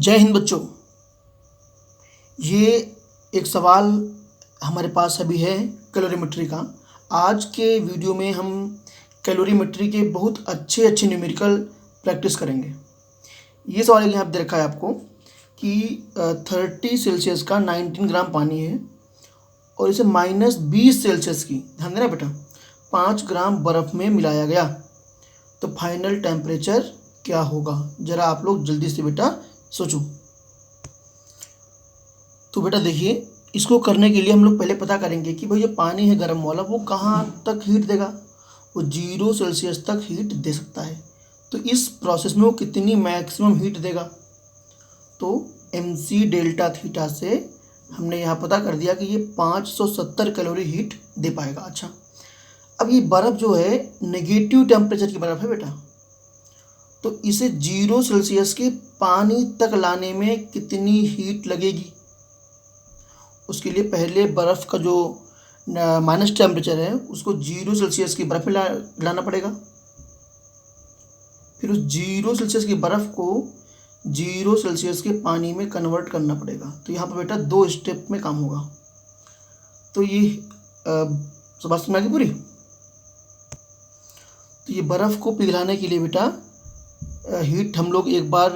जय हिंद बच्चों। ये एक सवाल हमारे पास अभी है कैलोरीमेट्री का। आज के वीडियो में हम कैलोरीमेट्री के बहुत अच्छे न्यूमेरिकल प्रैक्टिस करेंगे। ये सवाल यहाँ पे रखा है आपको कि 30 सेल्सियस का 19 ग्राम पानी है और इसे -20 सेल्सियस की, ध्यान देना बेटा, 5 ग्राम बर्फ़ में मिलाया गया तो फाइनल टेम्परेचर क्या होगा। ज़रा आप लोग जल्दी से बेटा सोचो। तो बेटा देखिए, इसको करने के लिए हम लोग पहले पता करेंगे कि भाई जो पानी है गर्म वाला वो कहाँ तक हीट देगा। वो 0 सेल्सियस तक हीट दे सकता है। तो इस प्रोसेस में वो कितनी मैक्सिमम हीट देगा। तो mc डेल्टा थीटा से हमने यहाँ पता कर दिया कि ये 570 कैलोरी हीट दे पाएगा। अच्छा, अब ये बर्फ़ जो है नेगेटिव टेम्परेचर की बर्फ़ है बेटा, तो इसे 0 सेल्सियस के पानी तक लाने में कितनी हीट लगेगी। उसके लिए पहले बर्फ़ का जो माइनस टेम्परेचर है उसको 0 सेल्सियस की बर्फ़ में लाना पड़ेगा। फिर उस 0 सेल्सियस की बर्फ़ को 0 सेल्सियस के पानी में कन्वर्ट करना पड़ेगा। तो यहाँ पर बेटा 2 स्टेप में काम होगा। तो ये सब बात समझ आ गई पूरी। तो ये बर्फ़ को पिघलाने के लिए बेटा हीट हम लोग एक बार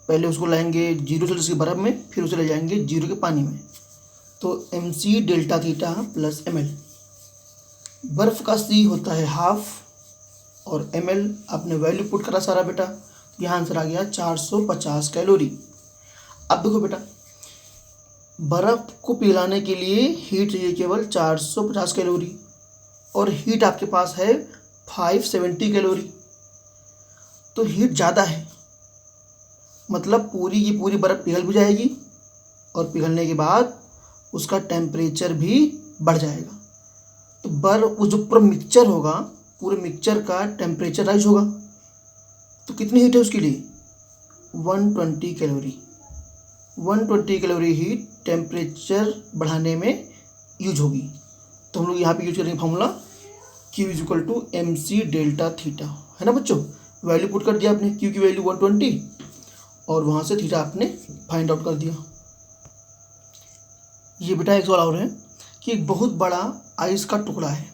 पहले उसको लाएंगे 0 सेल्सियस की बर्फ़ में, फिर उसे ले जाएंगे 0 के पानी में। तो mc delta theta plus ml, बर्फ़ का c होता है हाफ और ml आपने वैल्यू पुट करा सारा बेटा, यहाँ आंसर आ गया 450 कैलोरी। अब देखो बेटा, बर्फ़ को पिघलाने के लिए हीट चाहिए केवल 450 कैलोरी और हीट आपके पास है 570 कैलोरी। तो हीट ज़्यादा है, मतलब पूरी की पूरी बर्फ़ पिघल भी जाएगी और पिघलने के बाद उसका टेम्परेचर भी बढ़ जाएगा। तो वो जो पूरा मिक्सचर होगा, पूरे मिक्सचर का टेम्परेचर राइज होगा। तो कितनी हीट है उसके लिए 120 कैलोरी। 120 कैलोरी हीट टेम्परेचर बढ़ाने में यूज होगी। तो हम लोग यहाँ पे यूज करेंगे formula Q = mc delta theta, है ना बच्चों। वैल्यू पुट कर दिया आपने, Q की वैल्यू 120 और वहाँ से थीटा आपने फाइंड आउट कर दिया। ये बेटा एक सवाल और है कि एक बहुत बड़ा आइस का टुकड़ा है,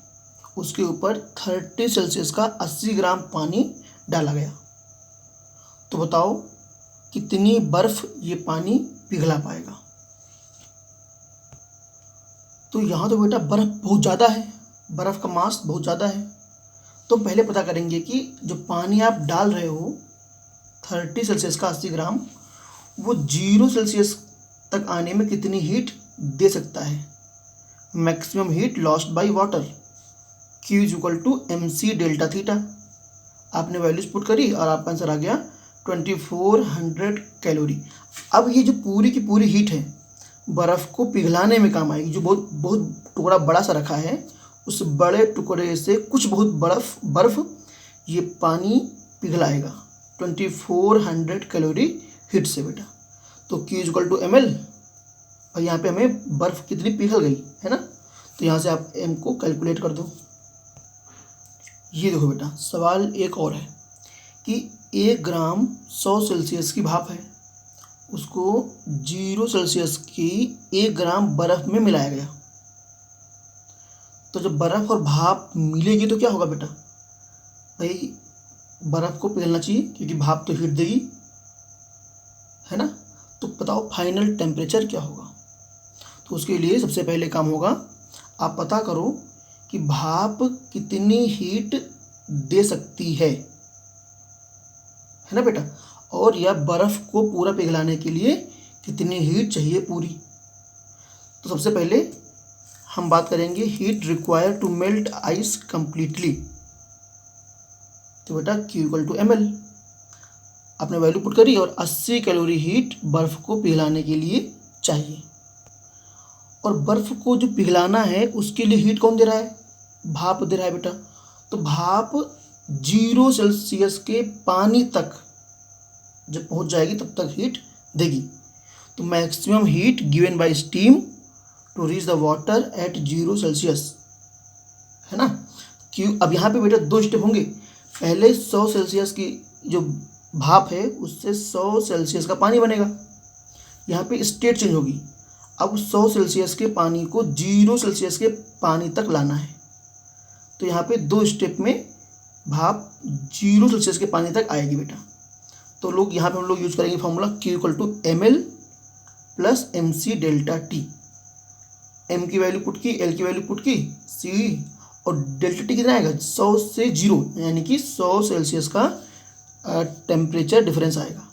उसके ऊपर 30 सेल्सियस का 80 ग्राम पानी डाला गया। तो बताओ कितनी बर्फ़ ये पानी पिघला पाएगा। तो यहाँ तो बेटा बर्फ़ बहुत ज़्यादा है, बर्फ़ का मास बहुत ज़्यादा है। तो पहले पता करेंगे कि जो पानी आप डाल रहे हो 30 सेल्सियस का 80 ग्राम, वो 0 सेल्सियस तक आने में कितनी हीट दे सकता है। Maximum heat lost by water, Q = mc delta theta. आपने वैल्यूज पुट करी और आपका आंसर आ गया 2400 कैलोरी। अब ये जो पूरी की पूरी हीट है बर्फ़ को पिघलाने में काम आएगी। जो बहुत टुकड़ा बड़ा सा रखा है, उस बड़े टुकड़े से कुछ बहुत बर्फ़ ये पानी पिघलाएगा 2400 कैलोरी हीट से बेटा। तो Q = ml, और यहाँ पे हमें बर्फ़ कितनी पिघल गई है ना। तो यहाँ से आप m को कैलकुलेट कर दो। ये देखो बेटा, सवाल एक और है कि 1 ग्राम 100 सेल्सियस की भाप है, उसको 0 सेल्सियस की 1 ग्राम बर्फ़ में मिलाया गया। तो जब बर्फ़ और भाप मिलेगी तो क्या होगा बेटा। भाई बर्फ़ को पिघलना चाहिए क्योंकि भाप तो हीट देगी, है ना। तो बताओ फाइनल टेम्परेचर क्या होगा। तो उसके लिए सबसे पहले काम होगा, आप पता करो कि भाप कितनी हीट दे सकती है ना बेटा, और यह बर्फ़ को पूरा पिघलाने के लिए कितनी हीट चाहिए पूरी। तो सबसे पहले हम बात करेंगे heat require to melt ice completely. तो बेटा Q = ml, आपने वैल्यू पुट करी और 80 कैलोरी हीट बर्फ़ को पिघलाने के लिए चाहिए। और बर्फ़ को जो पिघलाना है उसके लिए हीट कौन दे रहा है, भाप दे रहा है बेटा। तो भाप 0 सेल्सियस के पानी तक जब पहुंच जाएगी तब तक हीट देगी। तो maximum heat given by steam to reach the water at 0 Celsius, है ना। क्यों, अब यहाँ पे बेटा 2 स्टेप होंगे। पहले 100 सेल्सियस की जो भाप है उससे 100 सेल्सियस का पानी बनेगा। यहाँ पे स्टेट चेंज होगी। अब 100 सेल्सियस के पानी को 0 सेल्सियस के पानी तक लाना है। तो यहाँ पे 2 स्टेप में भाप 0 सेल्सियस के पानी तक आएगी बेटा। तो लोग यहाँ पे हम लोग यूज करेंगे formula Q=ml plus MC delta T। M की वैल्यू पुट की, L की वैल्यू पुट की, C और डेल्टा T कितना आएगा 100 से 0 यानी कि 100 सेल्सियस का टेम्परेचर डिफरेंस आएगा।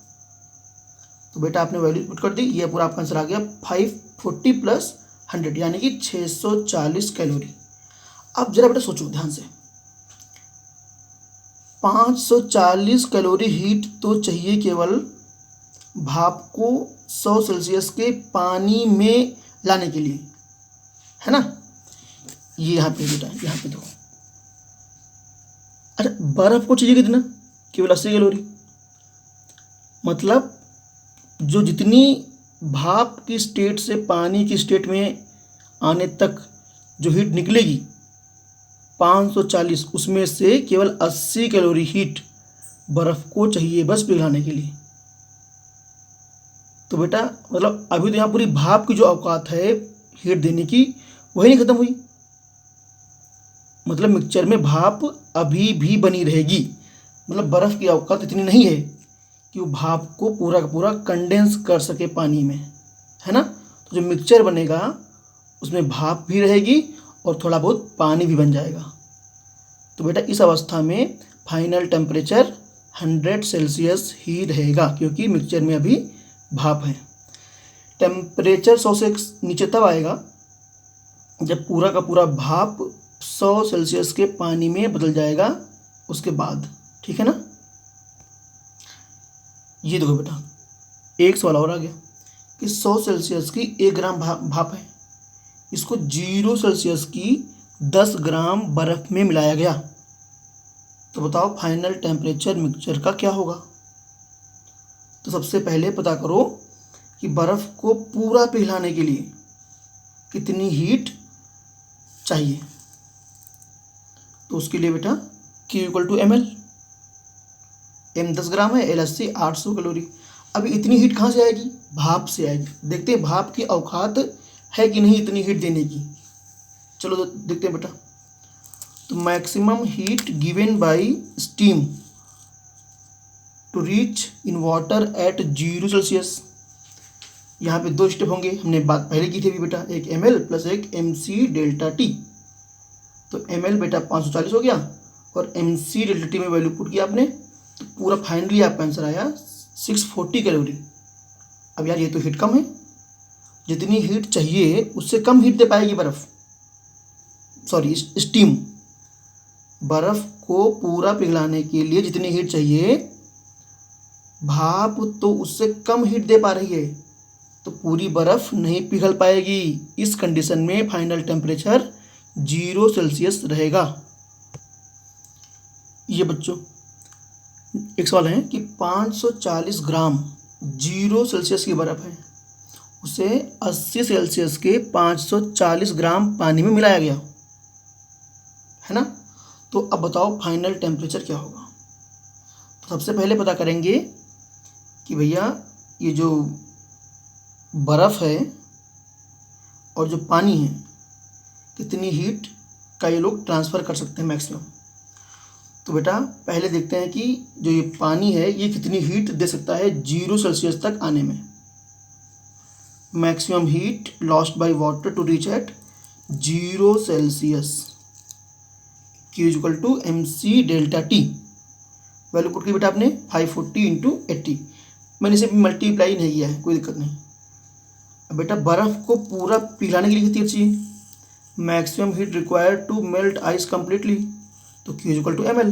तो बेटा आपने वैल्यू पुट कर दी, ये पूरा आपका आंसर आ गया 540 प्लस 100 यानी कि 640 कैलोरी। अब जरा बेटा सोचो ध्यान से, 540 कैलोरी हीट तो चाहिए केवल भाप को 100 सेल्सियस के पानी में लाने के लिए, है ना। ये यहाँ पे बेटा, यहाँ पे देखो, अरे बर्फ को चाहिए कितना, केवल 80 कैलोरी। मतलब जो जितनी भाप की स्टेट से पानी की स्टेट में आने तक जो हीट निकलेगी 540, उसमें से केवल 80 कैलोरी हीट बर्फ़ को चाहिए बस पिघलाने के लिए। तो बेटा मतलब अभी तो यहाँ पूरी भाप की जो औकात है हीट देने की वही नहीं ख़त्म हुई, मतलब मिक्सचर में भाप अभी भी बनी रहेगी। मतलब बर्फ़ की औकात इतनी नहीं है कि वो भाप को पूरा का पूरा कंडेंस कर सके पानी में, है ना। तो जो मिक्सचर बनेगा उसमें भाप भी रहेगी और थोड़ा बहुत पानी भी बन जाएगा। तो बेटा इस अवस्था में फाइनल टेम्परेचर 100 सेल्सियस ही रहेगा क्योंकि मिक्सचर में अभी भाप है। टेम्परेचर 100 से नीचे तब आएगा जब पूरा का पूरा भाप 100 सेल्सियस के पानी में बदल जाएगा उसके बाद, ठीक है ना। ये देखो बेटा एक सवाल और आ गया कि 100 सेल्सियस की 1 ग्राम भाप है, इसको 0 सेल्सियस की 10 ग्राम बर्फ़ में मिलाया गया, तो बताओ फाइनल टेम्परेचर मिक्सचर का क्या होगा। तो सबसे पहले पता करो कि बर्फ़ को पूरा पिघलाने के लिए कितनी हीट चाहिए। तो उसके लिए बेटा Q=ml, M 10 ग्राम है, L 80, 800 कैलोरी। अभी इतनी हीट कहाँ से आएगी, भाप से आएगी। देखते हैं भाप की औकात है कि नहीं इतनी हीट देने की। चलो देखते हैं बेटा। तो maximum heat given by steam to reach in water at 0 Celsius. यहाँ पे 2 स्टेप होंगे, हमने बात पहले की थी अभी बेटा, एक ml प्लस एक MC डेल्टा T। तो ml बेटा 540 हो गया और MC डेल्टा T में वैल्यू पुट किया आपने, तो पूरा फाइनली आपका आंसर आया 640 कैलोरी। अब यार ये तो हीट कम है, जितनी हीट चाहिए उससे कम हीट दे पाएगी बर्फ़, सॉरी स्टीम। बर्फ़ को पूरा पिघलाने के लिए जितनी हीट चाहिए भाप तो उससे कम हीट दे पा रही है, तो पूरी बर्फ़ नहीं पिघल पाएगी। इस कंडीशन में फाइनल टेम्परेचर 0 सेल्सियस रहेगा। ये बच्चों एक सवाल है कि 540 ग्राम 0 सेल्सियस की बर्फ़ है, उसे 80 सेल्सियस के 540 ग्राम पानी में मिलाया गया, है ना। तो अब बताओ फाइनल टेम्परेचर क्या होगा। तो सबसे पहले पता करेंगे कि भैया ये जो बर्फ़ है और जो पानी है कितनी हीट का ये लोग ट्रांसफ़र कर सकते हैं मैक्सिमम। तो बेटा पहले देखते हैं कि जो ये पानी है ये कितनी हीट दे सकता है 0 सेल्सियस तक आने में। Maximum heat lost by water to reach at 0 Celsius, Q=mc delta T। Value put की बेटा आपने 540 × 80, मैंने इसे मल्टीप्लाई नहीं किया है, कोई दिक्कत नहीं। अब बेटा बर्फ़ को पूरा पिघलाने के लिए कितनी चाहिए, maximum heat required to melt ice completely, तो Q=ml।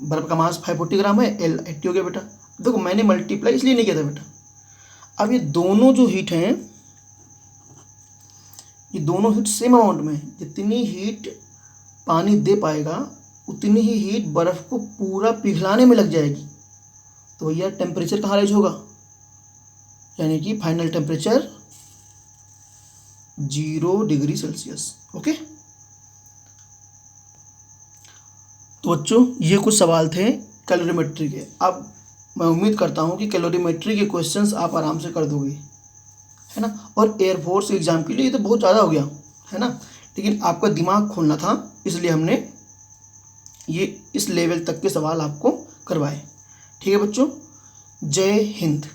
बर्फ़ का मास 540 ग्राम है, L 80 हो गया बेटा। देखो मैंने मल्टीप्लाई इसलिए नहीं किया था बेटा, अब ये दोनों जो हीट हैं ये दोनों हीट सेम अमाउंट में, जितनी हीट पानी दे पाएगा उतनी ही हीट बर्फ़ को पूरा पिघलाने में लग जाएगी। तो भैया टेम्परेचर कहाँ राइज होगा, यानी कि final temperature 0 degree Celsius. Okay, तो बच्चों ये कुछ सवाल थे कैलोरीमेट्री के। अब मैं उम्मीद करता हूँ कि कैलोरीमेट्री के क्वेश्चंस आप आराम से कर दोगे, है ना। और एयरफोर्स एग्ज़ाम के लिए ये तो बहुत ज़्यादा हो गया, है ना, लेकिन आपका दिमाग खोलना था, इसलिए हमने ये इस लेवल तक के सवाल आपको करवाए। ठीक है बच्चों, जय हिंद।